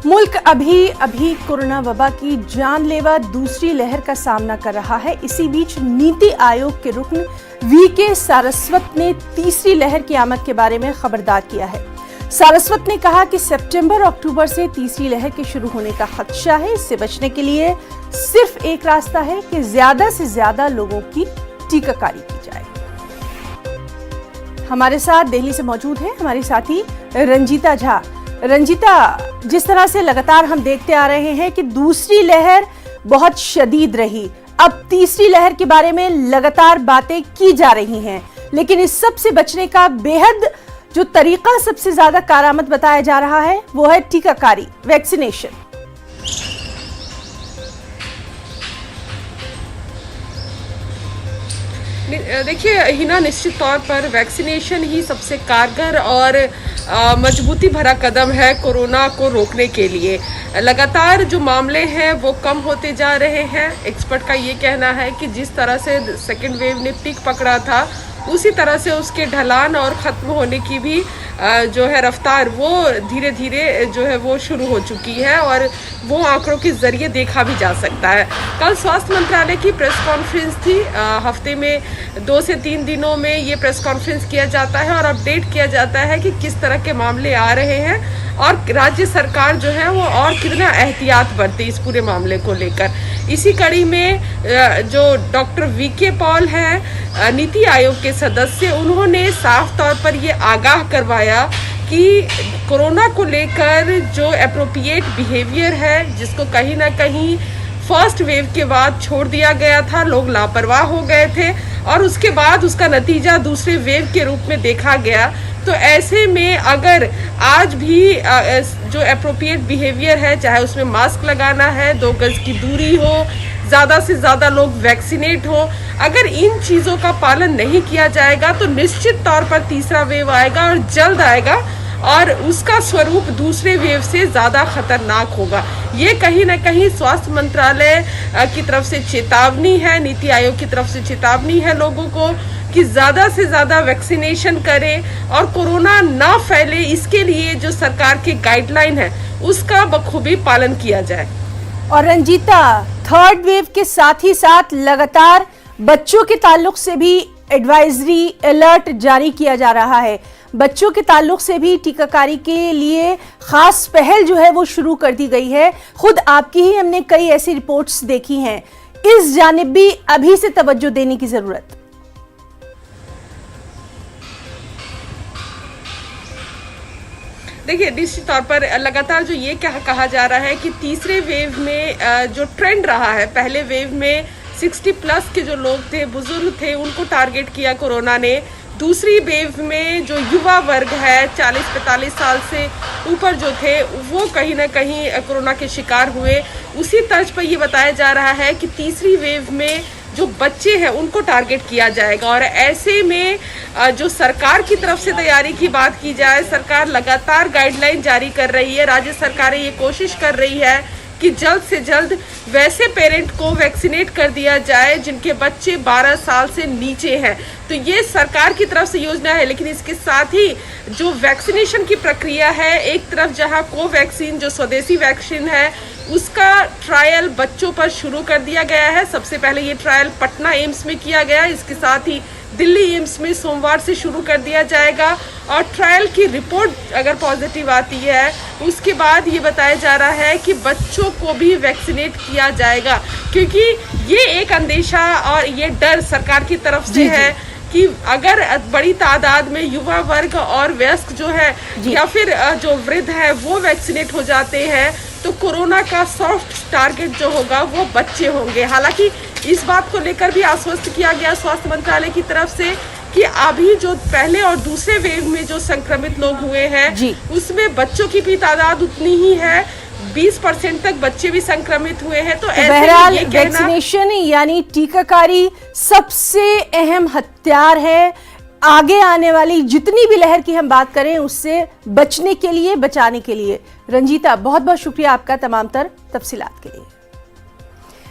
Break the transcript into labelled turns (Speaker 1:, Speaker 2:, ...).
Speaker 1: मुल्क अभी अभी कोरोना वबा की जानलेवा दूसरी लहर का सामना कर रहा है। इसी बीच नीति आयोग के रुकन वीके सारस्वत ने तीसरी लहर की आमद के बारे में खबरदार किया है। सारस्वत ने कहा कि सितंबर अक्टूबर से तीसरी लहर के शुरू होने का खदशा है। इससे बचने के लिए सिर्फ एक रास्ता है कि ज्यादा से ज्यादा लोगों की टीकाकारी की जाए। हमारे साथ दिल्ली से मौजूद है हमारी साथी रंजीता झा। रंजीता, जिस तरह से लगातार हम देखते आ रहे हैं कि दूसरी लहर बहुत शदीद रही, अब तीसरी लहर के बारे में लगातार बातें की जा रही हैं, लेकिन इस सब से बचने का बेहद जो तरीका सबसे ज्यादा कारआमद बताया जा रहा है वो है टीकाकारी, वैक्सीनेशन।
Speaker 2: देखिए हिना, निश्चित तौर पर वैक्सीनेशन ही सबसे कारगर और मजबूती भरा कदम है कोरोना को रोकने के लिए। लगातार जो मामले हैं वो कम होते जा रहे हैं। एक्सपर्ट का ये कहना है कि जिस तरह से सेकेंड वेव ने पीक पकड़ा था उसी तरह से उसके ढलान और ख़त्म होने की भी जो है रफ्तार वो धीरे धीरे जो है वो शुरू हो चुकी है और वो आंकड़ों के ज़रिए देखा भी जा सकता है। कल स्वास्थ्य मंत्रालय की प्रेस कॉन्फ्रेंस थी। हफ्ते में 2 से 3 दिनों में ये प्रेस कॉन्फ्रेंस किया जाता है और अपडेट किया जाता है कि किस तरह के मामले आ रहे हैं और राज्य सरकार जो है वो और कितना एहतियात बरते इस पूरे मामले को लेकर। इसी कड़ी में जो डॉक्टर वीके पॉल हैं, नीति आयोग के सदस्य, उन्होंने साफ तौर पर ये आगाह करवाया कि कोरोना को लेकर जो एप्रोप्रिएट बिहेवियर है, जिसको कहीं ना कहीं फर्स्ट वेव के बाद छोड़ दिया गया था, लोग लापरवाह हो गए थे और उसके बाद उसका नतीजा दूसरे वेव के रूप में देखा गया। तो ऐसे में अगर आज भी जो एप्रोप्रिएट बिहेवियर है, चाहे उसमें मास्क लगाना है, 2 गज की दूरी हो, ज़्यादा से ज़्यादा लोग वैक्सीनेट हो, अगर इन चीज़ों का पालन नहीं किया जाएगा तो निश्चित तौर पर तीसरा वेव आएगा और जल्द आएगा और उसका स्वरूप दूसरे वेव से ज़्यादा खतरनाक होगा। ये कहीं ना कहीं स्वास्थ्य मंत्रालय की तरफ से चेतावनी है, नीति आयोग की तरफ से चेतावनी है लोगों को कि ज़्यादा से ज़्यादा वैक्सीनेशन करें और कोरोना ना फैले, इसके लिए जो सरकार की गाइडलाइन है उसका बखूबी पालन किया जाए।
Speaker 1: और रंजीता, थर्ड वेव के साथ ही साथ लगातार बच्चों के ताल्लुक से भी एडवाइजरी अलर्ट जारी किया जा रहा है। बच्चों के ताल्लुक से भी टीकाकारी के लिए खास पहल जो है वो शुरू कर दी गई है। खुद आपकी ही हमने कई ऐसी रिपोर्ट्स देखी हैं। इस जानिब भी अभी से तवज्जो देने की जरूरत।
Speaker 2: देखिए, निश्चित तौर पर लगातार जो ये कहा जा रहा है कि तीसरे वेव में जो ट्रेंड रहा है, पहले वेव में 60 प्लस के जो लोग थे, बुजुर्ग थे, उनको टारगेट किया कोरोना ने। दूसरी वेव में जो युवा वर्ग है, 40-45 साल से ऊपर जो थे, वो कहीं ना कहीं कोरोना के शिकार हुए। उसी तर्ज पर ये बताया जा रहा है कि तीसरी वेव में जो बच्चे हैं उनको टारगेट किया जाएगा और ऐसे में जो सरकार की तरफ से तैयारी की बात की जाए, सरकार लगातार गाइडलाइन जारी कर रही है। राज्य सरकारें ये कोशिश कर रही है कि जल्द से जल्द वैसे पेरेंट को वैक्सीनेट कर दिया जाए जिनके बच्चे 12 साल से नीचे हैं। तो ये सरकार की तरफ से योजना है, लेकिन इसके साथ ही जो वैक्सीनेशन की प्रक्रिया है, एक तरफ जहां कोवैक्सीन जो स्वदेशी वैक्सीन है उसका ट्रायल बच्चों पर शुरू कर दिया गया है। सबसे पहले ये ट्रायल पटना एम्स में किया गया, इसके साथ ही दिल्ली एम्स में सोमवार से शुरू कर दिया जाएगा और ट्रायल की रिपोर्ट अगर पॉजिटिव आती है उसके बाद ये बताया जा रहा है कि बच्चों को भी वैक्सीनेट किया जाएगा, क्योंकि ये एक अंदेशा और ये डर सरकार की तरफ से है कि अगर बड़ी तादाद में युवा वर्ग और वयस्क जो है या फिर जो वृद्ध है वो वैक्सीनेट हो जाते हैं तो कोरोना का सॉफ्ट टारगेट जो होगा वो बच्चे होंगे। हालांकि इस बात को लेकर भी आश्वस्त किया गया स्वास्थ्य मंत्रालय की तरफ से कि अभी जो पहले और दूसरे वेव में जो संक्रमित लोग हुए हैं उसमें बच्चों की भी तादाद उतनी ही है, 20% तक बच्चे भी संक्रमित हुए हैं। तो
Speaker 1: बहरहाल वैक्सीनेशन यानी टीकाकारी सबसे अहम हथियार है। आगे आने वाली जितनी भी लहर की हम बात करें उससे बचने के लिए, बचाने के लिए। रंजीता, बहुत बहुत शुक्रिया आपका तमाम तर तफसीलात के लिए।